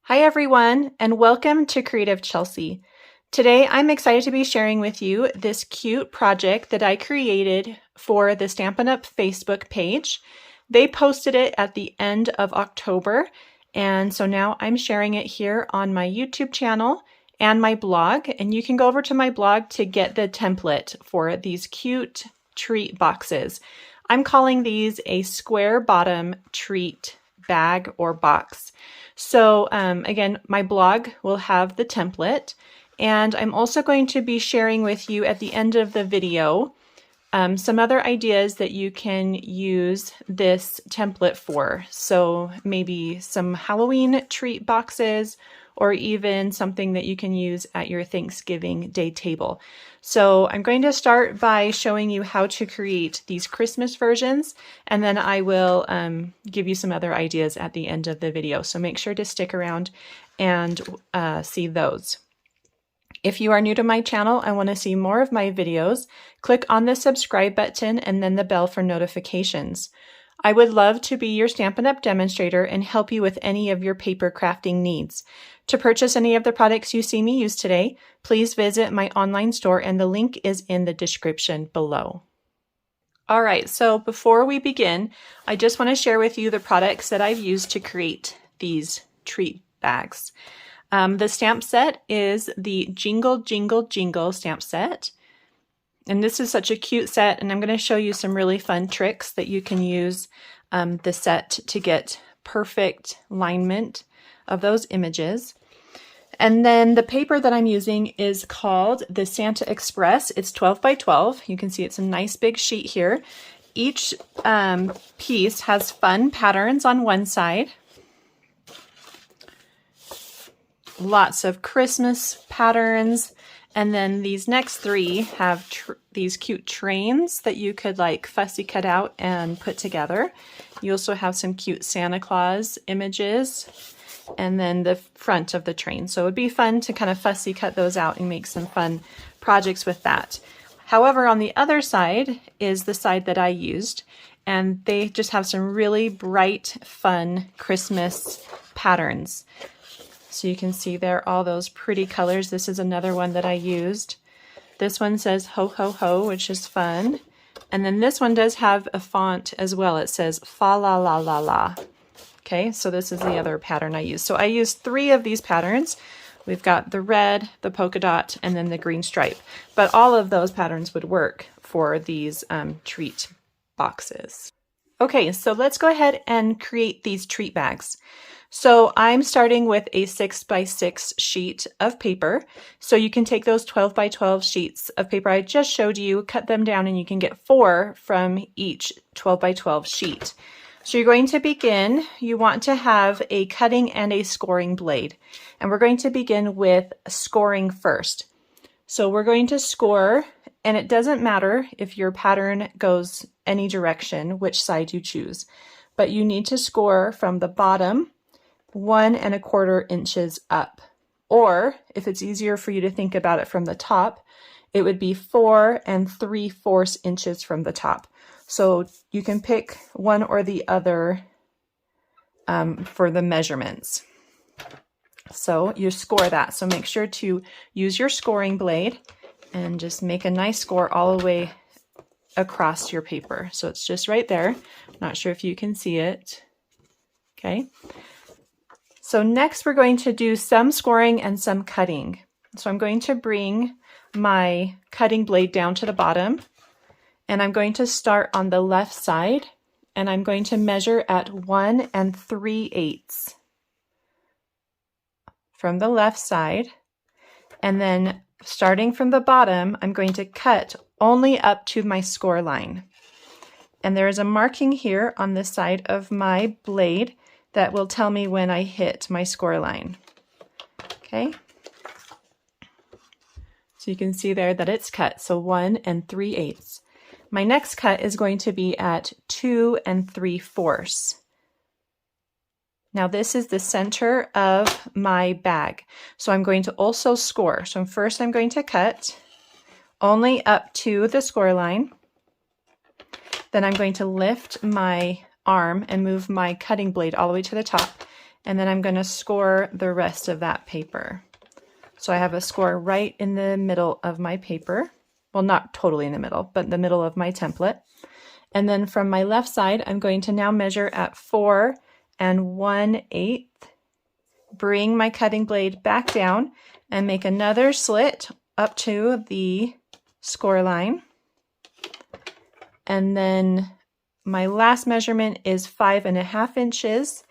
Hi everyone, and welcome to Creative Chelsey. Today I'm excited to be sharing with you this cute project that I created for the Stampin' Up! Facebook page. They posted it at the end of October, and so now I'm sharing it here on my YouTube channel and my blog, and you can go over to my blog to get the template for these cute treat boxes. I'm calling these a square bottom treat bag or box. So again, my blog will have the template, and I'm also going to be sharing with you at the end of the video some other ideas that you can use this template for. So maybe some Halloween treat boxes, or even something that you can use at your Thanksgiving Day table. So I'm going to start by showing you how to create these Christmas versions, and then I will give you some other ideas at the end of the video. So make sure to stick around and see those. If you are new to my channel and want to see more of my videos, click on the subscribe button and then the bell for notifications. I would love to be your Stampin' Up! Demonstrator and help you with any of your paper crafting needs. To purchase any of the products you see me use today, please visit my online store and the link is in the description below. All right, so before we begin, I just want to share with you the products that I've used to create these treat bags. The stamp set is the Jingle, Jingle, Jingle stamp set. And this is such a cute set, and I'm going to show you some really fun tricks that you can use the set to get perfect alignment of those images. And then the paper that I'm using is called the Santa Express. It's 12 by 12. You can see it's a nice big sheet here. Each piece has fun patterns on one side. Lots of Christmas patterns. And then these next three have these cute trains that you could like fussy cut out and put together. You also have some cute Santa Claus images and then the front of the train. So it would be fun to kind of fussy cut those out and make some fun projects with that. However, on the other side is the side that I used, and they just have some really bright, fun Christmas patterns. So you can see there all those pretty colors. This is another one that I used. This one says ho ho ho, which is fun. And then this one does have a font as well. It says fa la la la la. Okay, so this is the other pattern I used. So I used 3 of these patterns. We've got the red, the polka dot, and then the green stripe. But all of those patterns would work for these treat boxes. Okay, so let's go ahead and create these treat bags. So I'm starting with a 6 by 6 sheet of paper. So you can take those 12 by 12 sheets of paper I just showed you, cut them down, and you can get 4 from each 12 by 12 sheet. So you're going to begin, you want to have a cutting and a scoring blade. And we're going to begin with scoring first. So we're going to score, and it doesn't matter if your pattern goes any direction, which side you choose, but you need to score from the bottom 1 1/4 inches up. Or if it's easier for you to think about it from the top, it would be 4 3/4 inches from the top. So you can pick one or the other for the measurements. So you score that. So make sure to use your scoring blade and just make a nice score all the way across your paper. So it's just right there. Not sure if you can see it. Okay. So next we're going to do some scoring and some cutting. So I'm going to bring my cutting blade down to the bottom, and I'm going to start on the left side, and I'm going to measure at 1 3/8 from the left side. And then starting from the bottom, I'm going to cut only up to my score line. And there is a marking here on the side of my blade that will tell me when I hit my score line. Okay. So you can see there that it's cut. So 1 3/8. My next cut is going to be at 2 3/4. Now this is the center of my bag. So I'm going to also score. So first I'm going to cut only up to the score line. Then I'm going to lift my arm and move my cutting blade all the way to the top. and then I'm going to score the rest of that paper. So I have a score right in the middle of my paper. Well, not totally in the middle, but the middle of my template. And then from my left side, I'm going to now measure at 4 1/8. Bring my cutting blade back down and make another slit up to the score line. And then my last measurement is 5.5 inches,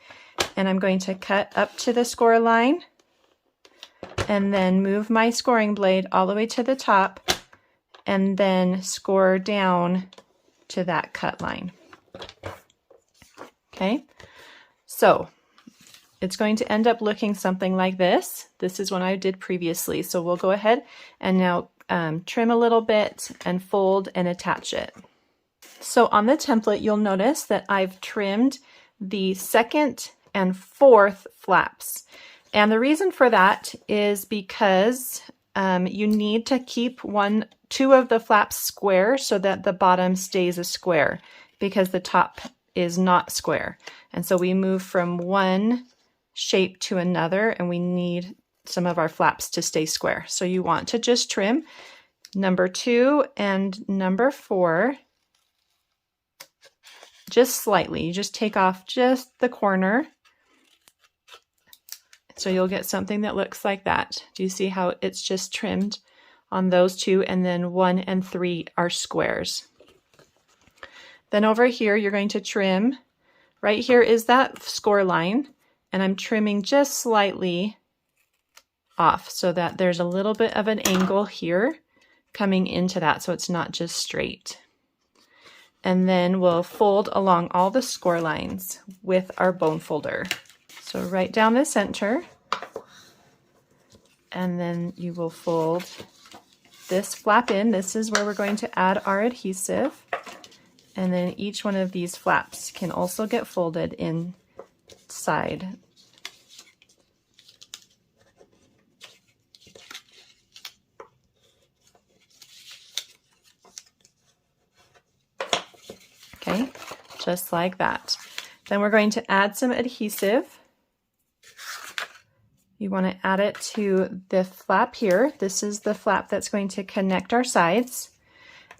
and I'm going to cut up to the score line and then move my scoring blade all the way to the top and then score down to that cut line. Okay, so it's going to end up looking something like this. This is what I did previously. So we'll go ahead and now trim a little bit and fold and attach it. So on the template, you'll notice that I've trimmed the 2nd and 4th flaps. And the reason for that is because you need to keep 2 of the flaps square so that the bottom stays a square, because the top is not square. And so we move from one shape to another, and we need some of our flaps to stay square. So you want to just trim number 2 and number 4 just slightly. You just take off just the corner. So you'll get something that looks like that. Do you see how it's just trimmed on those 2, and then 1 and 3 are squares. Then over here, you're going to trim. Right here is that score line, and I'm trimming just slightly off so that there's a little bit of an angle here coming into that, so it's not just straight. And then we'll fold along all the score lines with our bone folder. So right down the center, and then you will fold this flap in. This is where we're going to add our adhesive. And then each one of these flaps can also get folded inside. Okay, just like that. Then we're going to add some adhesive. You want to add it to the flap here. This is the flap that's going to connect our sides.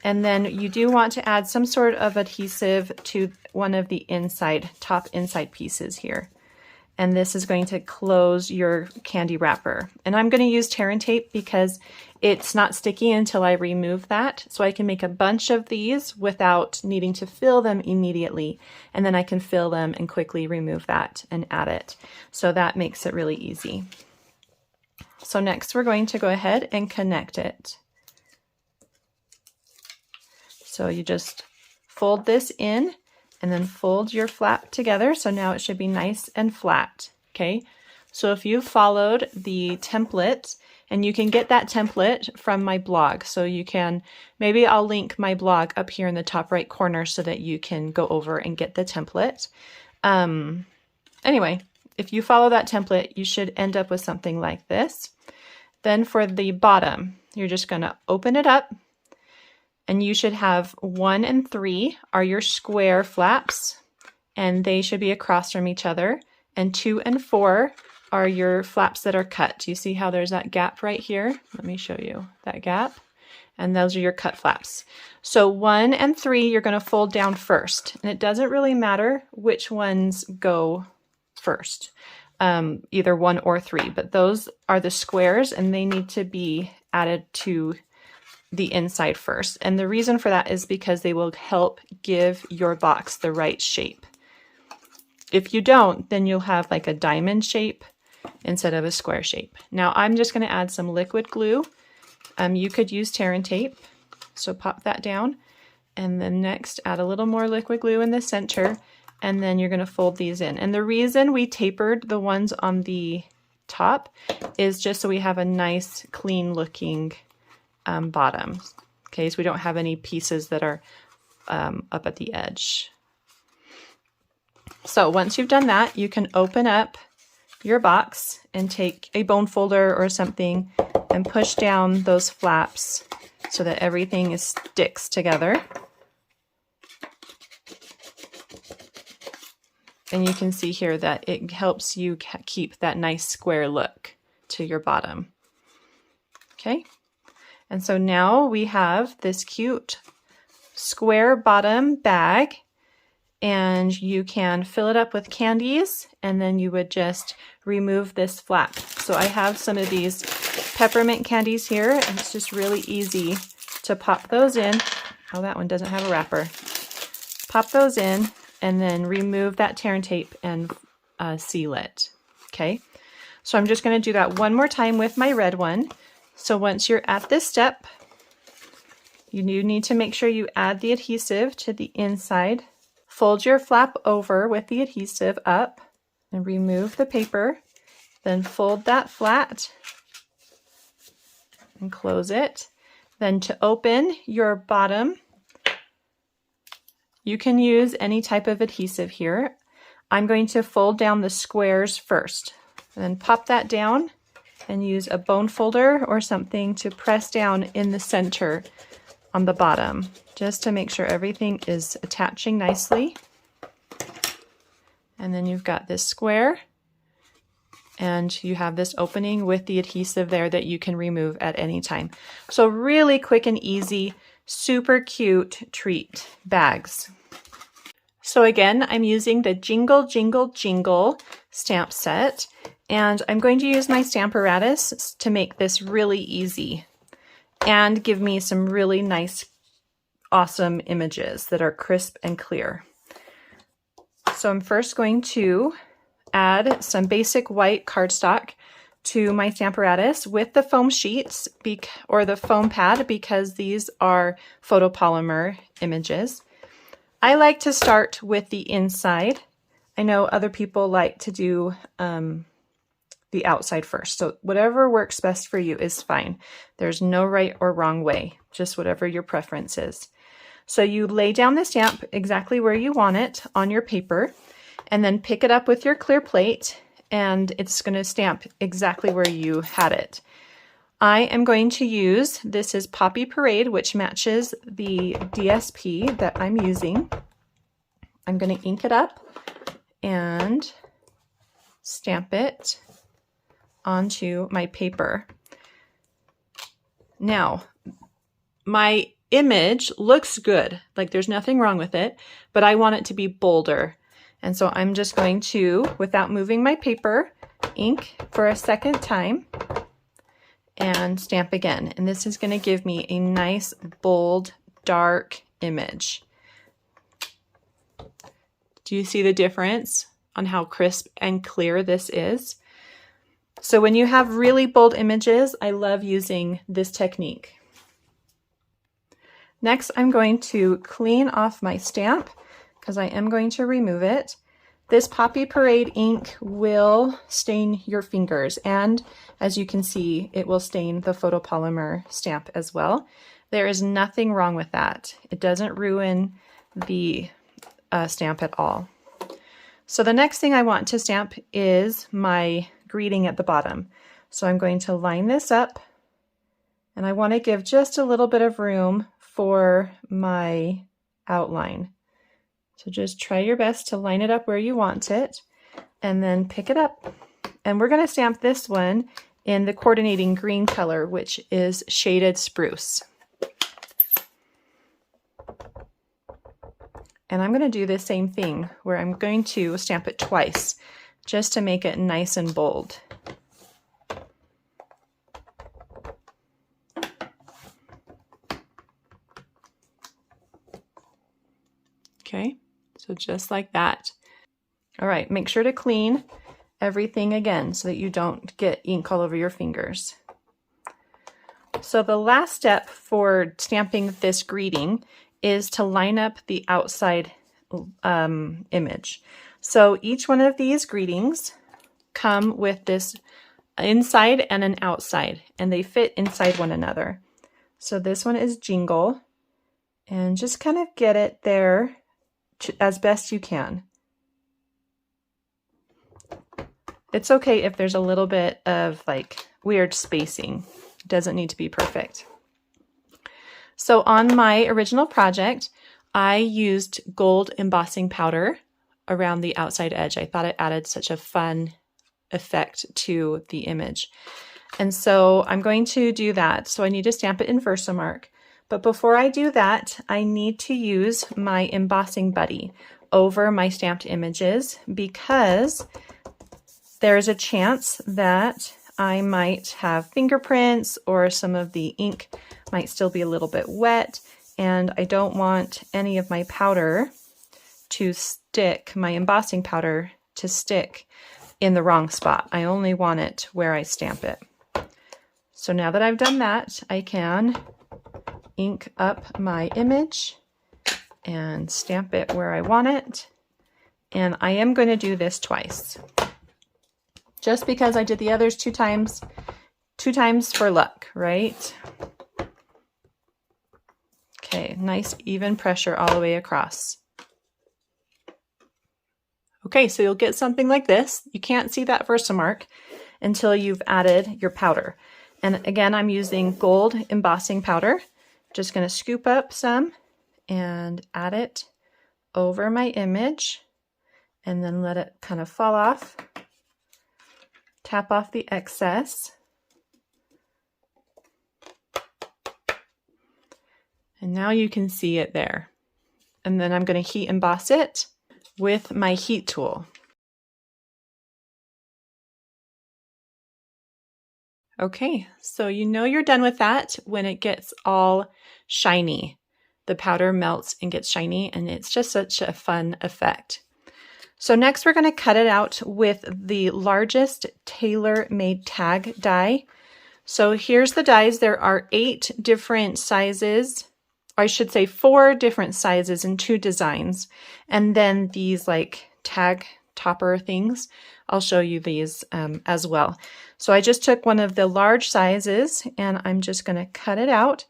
And then you do want to add some sort of adhesive to one of the top inside pieces here. And this is going to close your candy wrapper. And I'm going to use tear and tape because it's not sticky until I remove that. So I can make a bunch of these without needing to fill them immediately. And then I can fill them and quickly remove that and add it. So that makes it really easy. So next we're going to go ahead and connect it. So you just fold this in and then fold your flap together. So now it should be nice and flat. Okay. So if you followed the template, and you can get that template from my blog. So you can, maybe I'll link my blog up here in the top right corner so that you can go over and get the template. Anyway, if you follow that template, you should end up with something like this. Then for the bottom, you're just going to open it up. And you should have 1 and 3 are your square flaps, and they should be across from each other. And 2 and 4 are your flaps that are cut. Do you see how there's that gap right here? Let me show you that gap. And those are your cut flaps. So 1 and 3, you're going to fold down first. And it doesn't really matter which ones go first, either 1 or 3. But those are the squares, and they need to be added to the inside first. And the reason for that is because they will help give your box the right shape. If you don't, then you'll have like a diamond shape instead of a square shape. Now I'm just going to add some liquid glue. You could use tear and tape. So pop that down. And then next add a little more liquid glue in the center. And then you're going to fold these in. And the reason we tapered the ones on the top is just so we have a nice clean looking bottom, okay, so we don't have any pieces that are up at the edge. So once you've done that, you can open up your box and take a bone folder or something and push down those flaps so that everything sticks together. And you can see here that it helps you keep that nice square look to your bottom. Okay, and so now we have this cute square bottom bag, and you can fill it up with candies, and then you would just remove this flap. So I have some of these peppermint candies here, and it's just really easy to pop those in. Oh, that one doesn't have a wrapper. Pop those in, and then remove that tear and tape and seal it. Okay, so I'm just going to do that one more time with my red one. So once you're at this step, you need to make sure you add the adhesive to the inside. Fold your flap over with the adhesive up and remove the paper. Then fold that flat and close it. Then to open your bottom, you can use any type of adhesive here. I'm going to fold down the squares first, and then pop that down and use a bone folder or something to press down in the center on the bottom, just to make sure everything is attaching nicely. And then you've got this square, and you have this opening with the adhesive there that you can remove at any time. So really quick and easy, super cute treat bags. So again, I'm using the Jingle, Jingle, Jingle stamp set, and I'm going to use my Stamparatus to make this really easy and give me some really nice, awesome images that are crisp and clear. So I'm first going to add some basic white cardstock to my Stamparatus with the foam sheets or the foam pad, because these are photopolymer images. I like to start with the inside. I know other people like to do the outside first. So whatever works best for you is fine. There's no right or wrong way, just whatever your preference is. So you lay down the stamp exactly where you want it on your paper, and then pick it up with your clear plate, and it's going to stamp exactly where you had it. I am going to use, this is Poppy Parade, which matches the DSP that I'm using. I'm going to ink it up and stamp it onto my paper. Now, my image looks good, like there's nothing wrong with it, but I want it to be bolder. And so I'm just going to, without moving my paper, ink for a second time and stamp again. And this is going to give me a nice, bold, dark image. Do you see the difference on how crisp and clear this is? So when you have really bold images, I love using this technique. Next, I'm going to clean off my stamp because I am going to remove it. This Poppy Parade ink will stain your fingers, and as you can see, it will stain the photopolymer stamp as well. There is nothing wrong with that. It doesn't ruin the stamp at all. So the next thing I want to stamp is my greeting at the bottom. So I'm going to line this up, and I want to give just a little bit of room for my outline. So just try your best to line it up where you want it, and then pick it up. And we're going to stamp this one in the coordinating green color, which is Shaded Spruce. And I'm going to do the same thing where I'm going to stamp it twice just to make it nice and bold. Okay, so just like that. All right, make sure to clean everything again so that you don't get ink all over your fingers. So the last step for stamping this greeting is to line up the outside image. So each one of these greetings come with this inside and an outside, and they fit inside one another. So this one is Jingle, and just kind of get it there as best you can. It's okay if there's a little bit of like weird spacing. It doesn't need to be perfect. So on my original project, I used gold embossing powder around the outside edge. I thought it added such a fun effect to the image. And so I'm going to do that. So I need to stamp it in Versamark. But before I do that, I need to use my embossing buddy over my stamped images because there's a chance that I might have fingerprints or some of the ink might still be a little bit wet, and I don't want any of my powder to stick, my embossing powder to stick in the wrong spot. I only want it where I stamp it. So now that I've done that, I can ink up my image and stamp it where I want it. And I am going to do this twice. Just because I did the others two times for luck, right? Okay, nice even pressure all the way across. Okay, so you'll get something like this. You can't see that Versamark until you've added your powder. And again, I'm using gold embossing powder. Just going to scoop up some and add it over my image and then let it kind of fall off. Tap off the excess. And now you can see it there. And then I'm going to heat emboss it with my heat tool. Okay, so you know you're done with that when it gets all shiny. The powder melts and gets shiny, and it's just such a fun effect. So next we're going to cut it out with the largest tailor-made tag die. So here's the dies. There are 8 different sizes, or I should say 4 different sizes and 2 designs. And then these like tag topper things, I'll show you these as well. So I just took one of the large sizes and I'm just going to cut it out.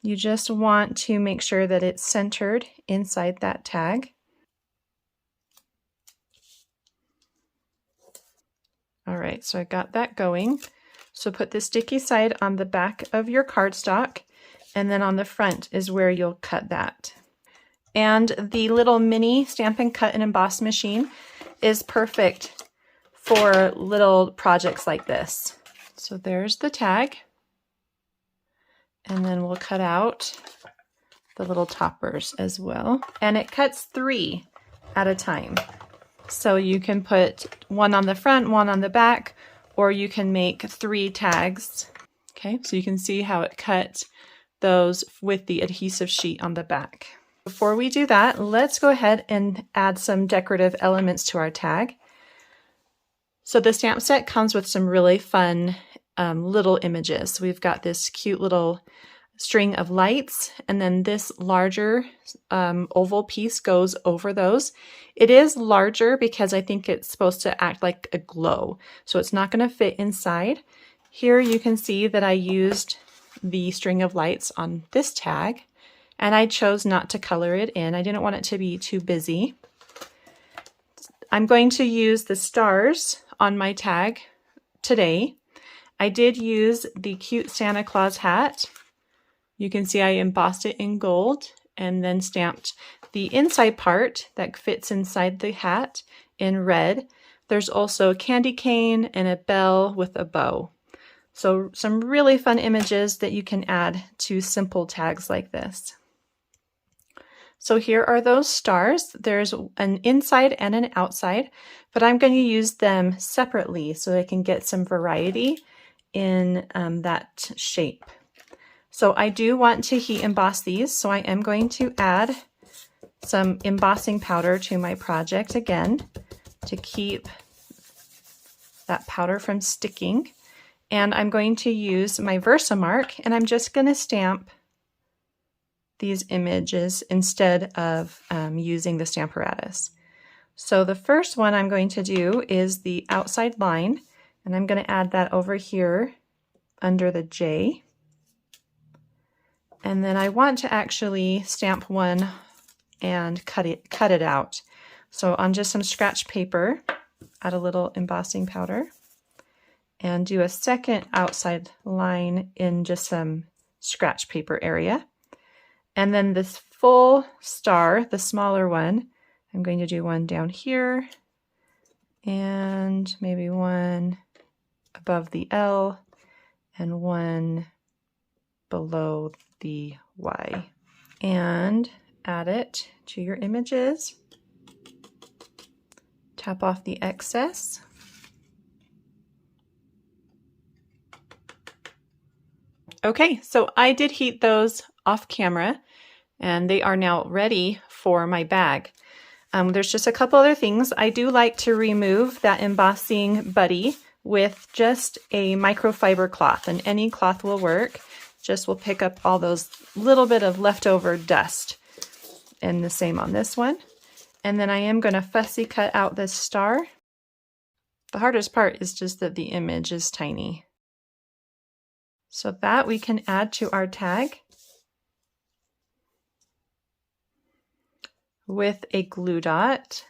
You just want to make sure that it's centered inside that tag. All right, so I got that going. So put the sticky side on the back of your cardstock, and then on the front is where you'll cut that. And the little mini Stampin' Cut and Emboss machine is perfect for little projects like this. So there's the tag. And then we'll cut out the little toppers as well. And it cuts 3 at a time. So you can put one on the front, one on the back, or you can make 3 tags. Okay, so you can see how it cut those with the adhesive sheet on the back. Before we do that, let's go ahead and add some decorative elements to our tag. So the stamp set comes with some really fun little images. We've got this cute little string of lights, and then this larger oval piece goes over those. It is larger because I think it's supposed to act like a glow, so it's not going to fit inside. Here you can see that I used the string of lights on this tag, and I chose not to color it in. I didn't want it to be too busy. I'm going to use the stars on my tag today. I did use the cute Santa Claus hat. You can see I embossed it in gold and then stamped the inside part that fits inside the hat in red. There's also a candy cane and a bell with a bow. So some really fun images that you can add to simple tags like this. So here are those stars. There's an inside and an outside, but I'm going to use them separately so I can get some variety in that shape. So I do want to heat emboss these, so I am going to add some embossing powder to my project again to keep that powder from sticking. And I'm going to use my Versamark, and I'm just going to stamp these images instead of using the Stamparatus. So the first one I'm going to do is the outside line, and I'm going to add that over here under the J. And then I want to actually stamp one and cut it out. So on just some scratch paper, add a little embossing powder and do a second outside line in just some scratch paper area. And then this full star, the smaller one, I'm going to do one down here and maybe one above the L and one below the Y. And add it to your images. Tap off the excess. Okay, so I did heat those off camera and they are now ready for my bag. There's just a couple other things. I do like to remove that embossing buddy with just a microfiber cloth, and any cloth will work. Just will pick up all those little bit of leftover dust. And the same on this one. And then I am going to fussy cut out this star. The hardest part is just that the image is tiny. So that we can add to our tag with a glue dot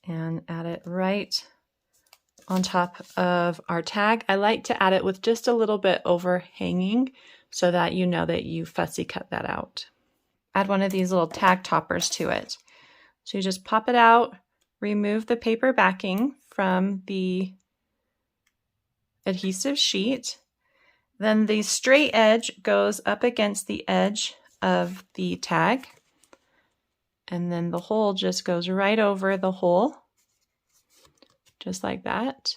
and add it right on top of our tag. I like to add it with just a little bit overhanging so that you know that you fussy cut that out. Add one of these little tag toppers to it. So you just pop it out, remove the paper backing from the adhesive sheet. Then the straight edge goes up against the edge of the tag. And then the hole just goes right over the hole, just like that.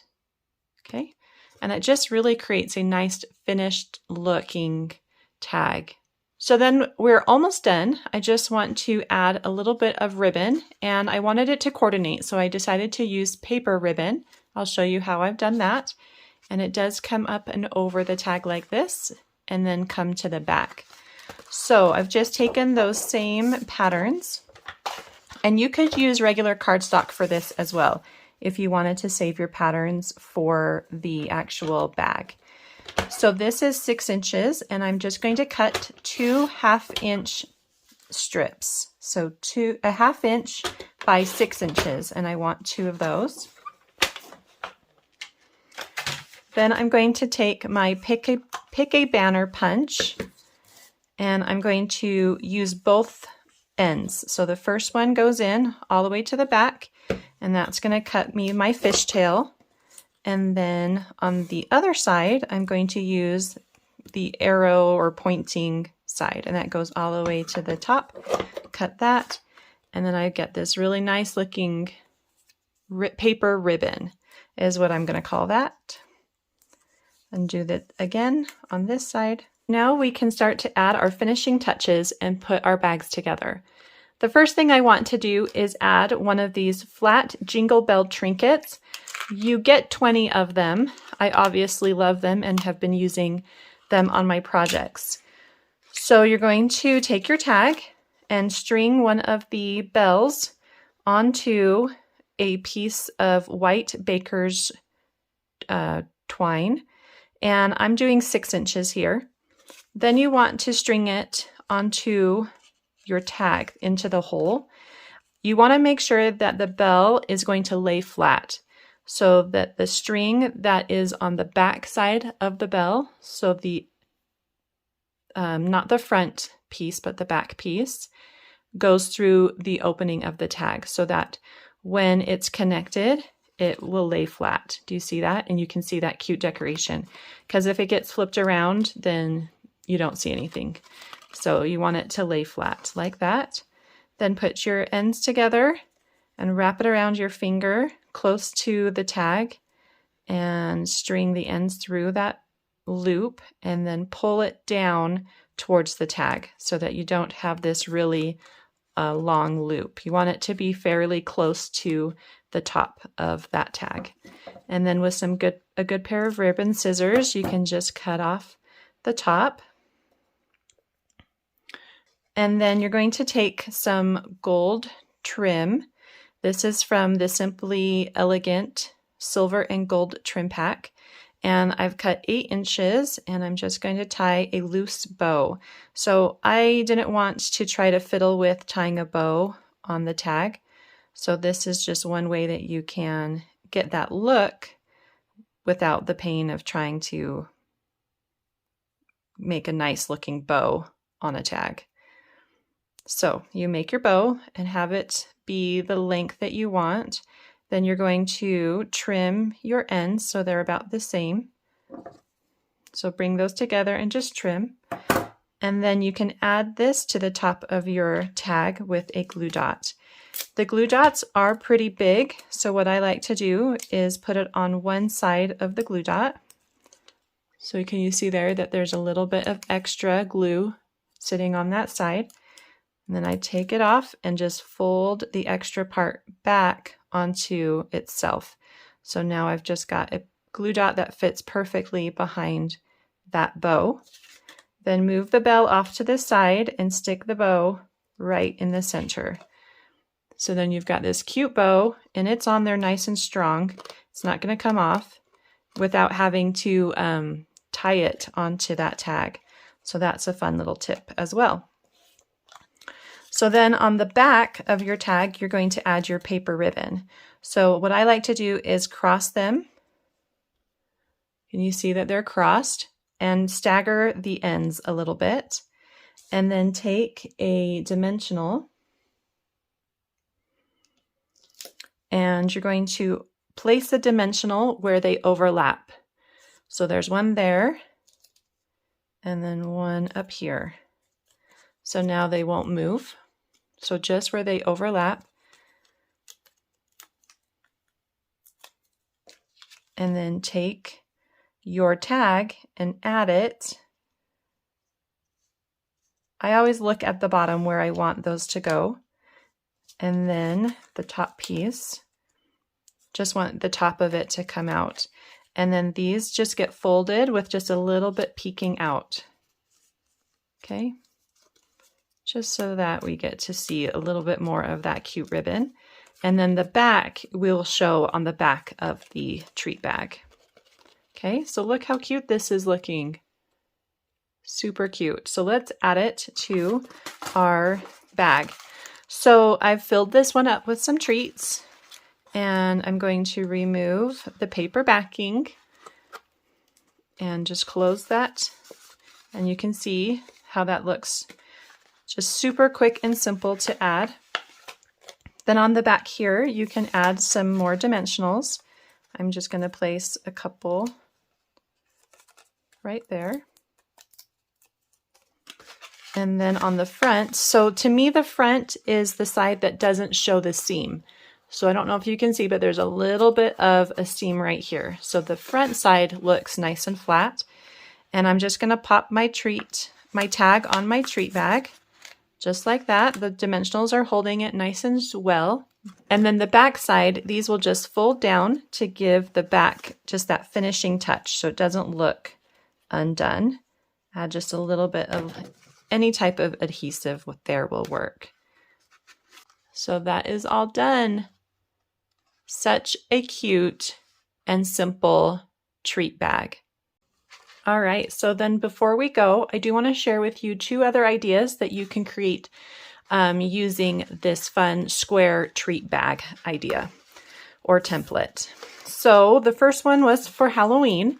Okay. And it just really creates a nice finished looking tag. So then we're almost done. I just want to add a little bit of ribbon, and I wanted it to coordinate, so I decided to use paper ribbon. I'll show you how I've done that. And it does come up and over the tag like this, and then come to the back. So I've just taken those same patterns, and you could use regular cardstock for this as well if you wanted to save your patterns for the actual bag. So this is 6 inches, and I'm just going to cut 2 1/2-inch strips. So a 1/2 inch by 6 inches, and I want 2 of those. Then I'm going to take my pick a banner punch, and I'm going to use both ends. So the first one goes in all the way to the back, and that's going to cut me my fishtail. And then on the other side, I'm going to use the arrow or pointing side, and that goes all the way to the top. Cut that, and then I get this really nice looking paper ribbon is what I'm going to call that. And do that again on this side. Now we can start to add our finishing touches and put our bags together. The first thing I want to do is add one of these flat Jingle Bell trinkets. You get 20 of them. I obviously love them and have been using them on my projects. So you're going to take your tag and string one of the bells onto a piece of white baker's twine. And I'm doing 6 inches here. Then you want to string it onto your tag into the hole. You want to make sure that the bell is going to lay flat so that the string that is on the back side of the bell, so the not the front piece but the back piece, goes through the opening of the tag so that when it's connected, it will lay flat. Do you see that? And you can see that cute decoration, because if it gets flipped around, then you don't see anything. So you want it to lay flat like that. Then put your ends together and wrap it around your finger close to the tag and string the ends through that loop, and then pull it down towards the tag so that you don't have this really long loop. You want it to be fairly close to the top of that tag. And then with a good pair of ribbon scissors, you can just cut off the top. And then you're going to take some gold trim. This is from the Simply Elegant Silver and Gold Trim Pack. And I've cut 8 inches, and I'm just going to tie a loose bow. So I didn't want to try to fiddle with tying a bow on the tag. So this is just one way that you can get that look without the pain of trying to make a nice looking bow on a tag. So you make your bow and have it be the length that you want. Then you're going to trim your ends so they're about the same. So bring those together and just trim. And then you can add this to the top of your tag with a glue dot. The glue dots are pretty big, so what I like to do is put it on one side of the glue dot. So can you see there that there's a little bit of extra glue sitting on that side? And then I take it off and just fold the extra part back onto itself. So now I've just got a glue dot that fits perfectly behind that bow. Then move the bell off to the side and stick the bow right in the center. So then you've got this cute bow and it's on there nice and strong. It's not going to come off without having to tie it onto that tag. So that's a fun little tip as well. So then on the back of your tag, you're going to add your paper ribbon. So what I like to do is cross them. Can you see that they're crossed? And stagger the ends a little bit. And then take a dimensional and you're going to place the dimensional where they overlap. So there's one there and then one up here. So now they won't move. So just where they overlap. And then take your tag and add it. I always look at the bottom where I want those to go. And then the top piece, just want the top of it to come out. And then these just get folded with just a little bit peeking out. Okay, just so that we get to see a little bit more of that cute ribbon. And then the back will show on the back of the treat bag. Okay, so look how cute this is looking. Super cute. So let's add it to our bag. So I've filled this one up with some treats and I'm going to remove the paper backing and just close that. And you can see how that looks. Just super quick and simple to add. Then on the back here, you can add some more dimensionals. I'm just going to place a couple right there. And then on the front, so to me the front is the side that doesn't show the seam. So I don't know if you can see, but there's a little bit of a seam right here. So the front side looks nice and flat. And I'm just going to pop my tag on my treat bag. Just like that. The dimensionals are holding it nice and well. And then the back side, these will just fold down to give the back just that finishing touch so it doesn't look undone. Add just a little bit of any type of adhesive there will work. So that is all done. Such a cute and simple treat bag. All right, so then before we go, I do want to share with you 2 other ideas that you can create using this fun square treat bag idea or template. So the first one was for Halloween.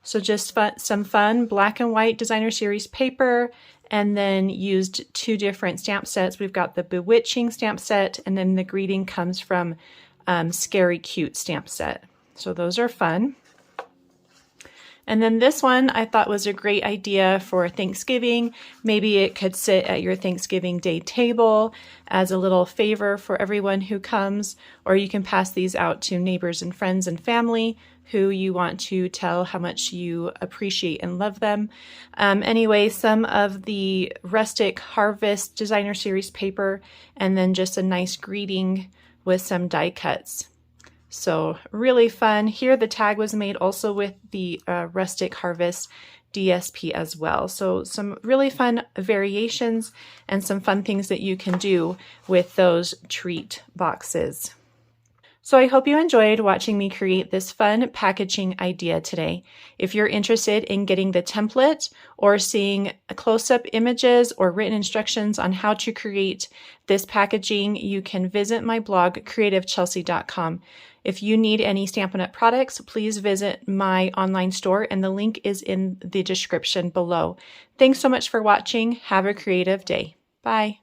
So just some fun black and white designer series paper, and then used 2 different stamp sets. We've got the Bewitching stamp set, and then the greeting comes from Scary Cute stamp set. So those are fun. And then this one I thought was a great idea for Thanksgiving. Maybe it could sit at your Thanksgiving Day table as a little favor for everyone who comes, or you can pass these out to neighbors and friends and family who you want to tell how much you appreciate and love them. Anyway, some of the Rustic Harvest Designer Series paper, and then just a nice greeting with some die cuts. So really fun. Here the tag was made also with the Rustic Harvest DSP as well. So some really fun variations and some fun things that you can do with those treat boxes. So I hope you enjoyed watching me create this fun packaging idea today. If you're interested in getting the template or seeing close-up images or written instructions on how to create this packaging, you can visit my blog, creativechelsey.com. If you need any Stampin' Up! Products, please visit my online store, and the link is in the description below. Thanks so much for watching. Have a creative day. Bye.